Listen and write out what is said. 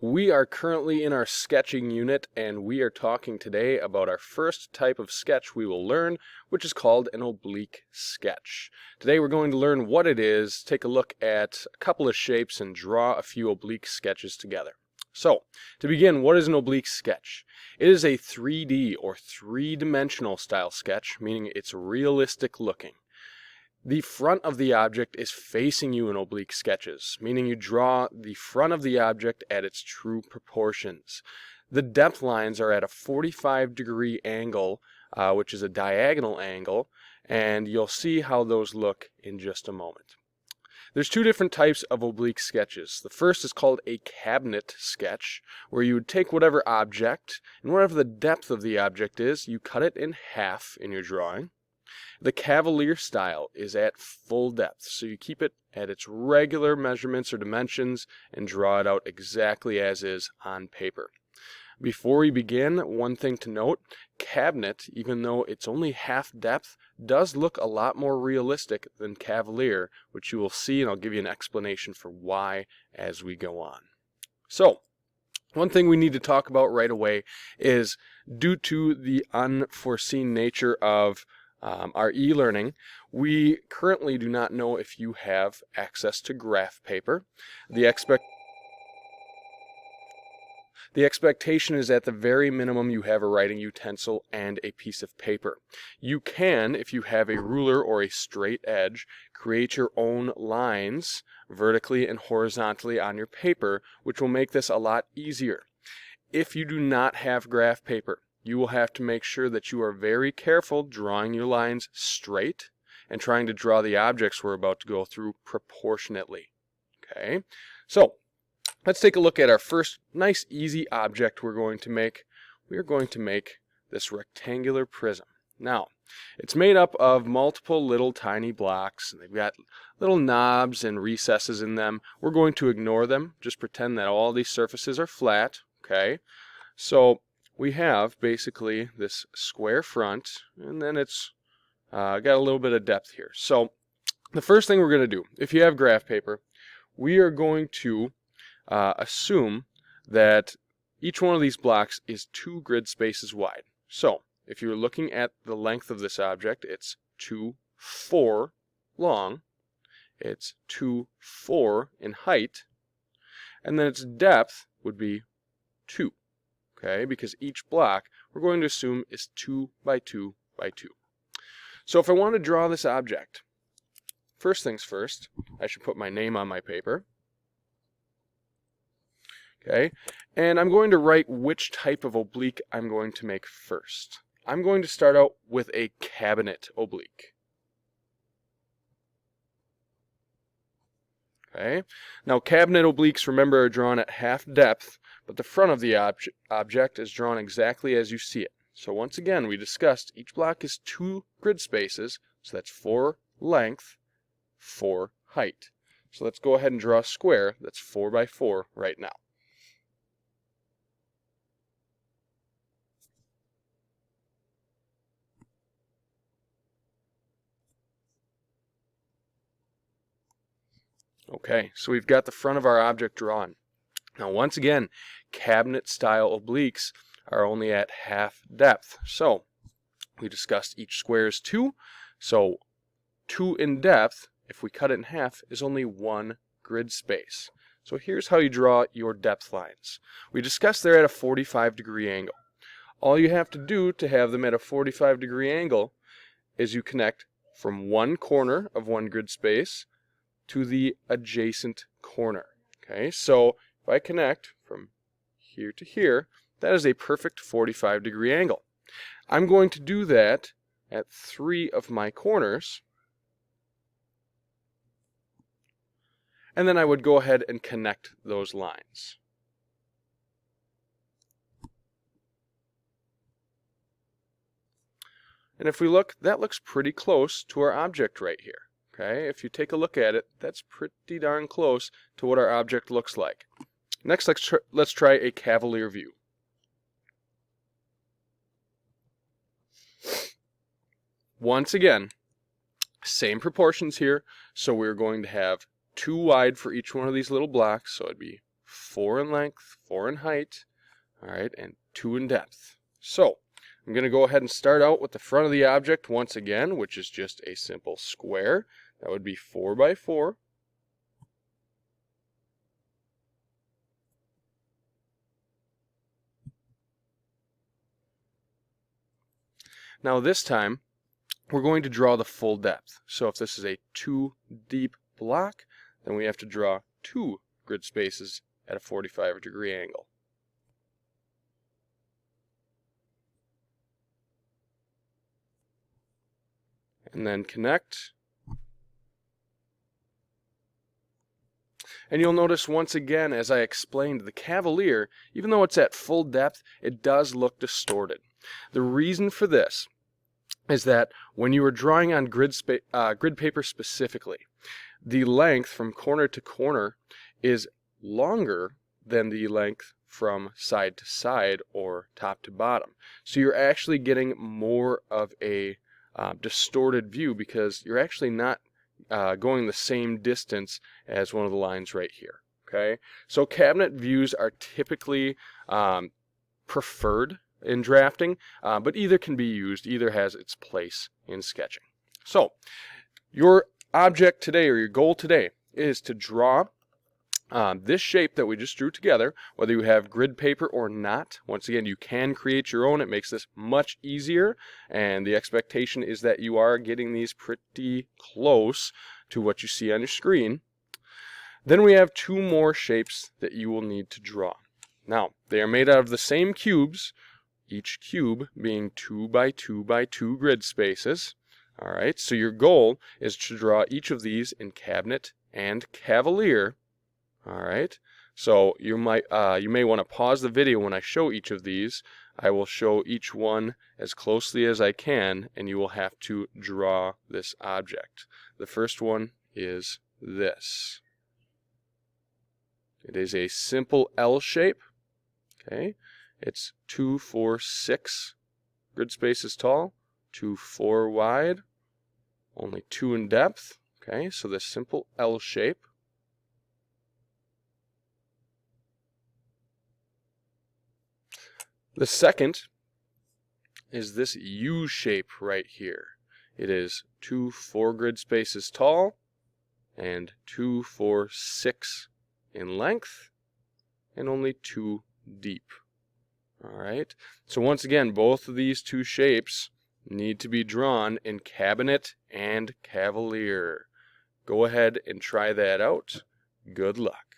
We are currently in our sketching unit, and we are talking today about our first type of sketch we will learn, which is called an oblique sketch. Today we're going to learn what it is, take a look at a couple of shapes, and draw a few oblique sketches together. So, to begin, what is an oblique sketch? It is a 3D or three-dimensional style sketch, meaning it's realistic looking. The front of the object is facing you in oblique sketches, meaning you draw the front of the object at its true proportions. The depth lines are at a 45-degree angle, which is a diagonal angle, and you'll see how those look in just a moment. There's two different types of oblique sketches. The first is called a cabinet sketch, where you would take whatever object, and whatever the depth of the object is, you cut it in half in your drawing. The cavalier style is at full depth, so you keep it at its regular measurements or dimensions and draw it out exactly as is on paper. Before we begin, one thing to note, cabinet, even though it's only half depth, does look a lot more realistic than cavalier, which you will see, and I'll give you an explanation for why as we go on. So, one thing we need to talk about right away is, due to the unforeseen nature of our e-learning, we currently do not know if you have access to graph paper. The expectation is at the very minimum you have a writing utensil and a piece of paper. You can, if you have a ruler or a straight edge, create your own lines vertically and horizontally on your paper, which will make this a lot easier. If you do not have graph paper, you will have to make sure that you are very careful drawing your lines straight and trying to draw the objects we're about to go through proportionately. Okay, so let's take a look at our first nice easy object we're going to make. We are going to make this rectangular prism. Now, it's made up of multiple little tiny blocks, and they've got little knobs and recesses in them. We're going to ignore them, just pretend that all these surfaces are flat. Okay, so we have basically this square front, and then it's got a little bit of depth here. So the first thing we're going to do, if you have graph paper, we are going to assume that each one of these blocks is 2 grid spaces wide. So if you're looking at the length of this object, it's 2, 4 long, it's 2, 4 in height, and then its depth would be 2. Okay, because each block we're going to assume is 2 by 2 by 2. So if I want to draw this object, first things first, I should put my name on my paper. Okay, and I'm going to write which type of oblique I'm going to make first. I'm going to start out with a cabinet oblique. Okay, now cabinet obliques, remember, are drawn at half depth, but the front of the object is drawn exactly as you see it. So once again, we discussed each block is 2 grid spaces, so that's 4 length, 4 height. So let's go ahead and draw a square that's 4 by 4 right now. Okay, so we've got the front of our object drawn. Now once again, cabinet style obliques are only at half depth. So we discussed each square is 2. So 2 in depth, if we cut it in half, is only 1 grid space. So here's how you draw your depth lines. We discussed they're at a 45-degree angle. All you have to do to have them at a 45-degree angle is you connect from one corner of 1 grid space to the adjacent corner. Okay, so if I connect from here to here, that is a perfect 45-degree angle. I'm going to do that at 3 of my corners, and then I would go ahead and connect those lines. And if we look, that looks pretty close to our object right here. Okay, if you take a look at it, that's pretty darn close to what our object looks like. Next, let's try a cavalier view. Once again, same proportions here, so we're going to have 2 wide for each one of these little blocks, so it'd be 4 in length, 4 in height, all right, and 2 in depth. So I'm going to go ahead and start out with the front of the object once again, which is just a simple square. That would be 4 by 4. Now this time, we're going to draw the full depth. So if this is a 2 deep block, then we have to draw 2 grid spaces at a 45-degree angle. And then connect. And you'll notice once again, as I explained, the Cavalier, even though it's at full depth, it does look distorted. The reason for this is that when you are drawing on grid paper specifically, the length from corner to corner is longer than the length from side to side or top to bottom. So you're actually getting more of a distorted view because you're actually not going the same distance as one of the lines right here. Okay, so cabinet views are typically preferred in drafting, but either can be used, either has its place in sketching. So your object today, or your goal today, is to draw this shape that we just drew together, whether you have grid paper or not. Once again, you can create your own. It makes this much easier, and the expectation is that you are getting these pretty close to what you see on your screen. Then we have 2 more shapes that you will need to draw. Now, they are made out of the same cubes, each cube being 2 by 2 by 2 grid spaces. All right, so your goal is to draw each of these in cabinet and Cavalier. All right, so you may want to pause the video when I show each of these. I will show each one as closely as I can, and you will have to draw this object. The first one is this. It is a simple L shape. Okay, it's 2, 4, 6 grid spaces tall, 2, 4 wide, only 2 in depth. Okay, so this simple L shape. The second is this U shape right here. It is 2, 4 grid spaces tall and 2, 4, 6 in length and only 2 deep. All right, so once again, both of these 2 shapes need to be drawn in cabinet and Cavalier. Go ahead and try that out. Good luck.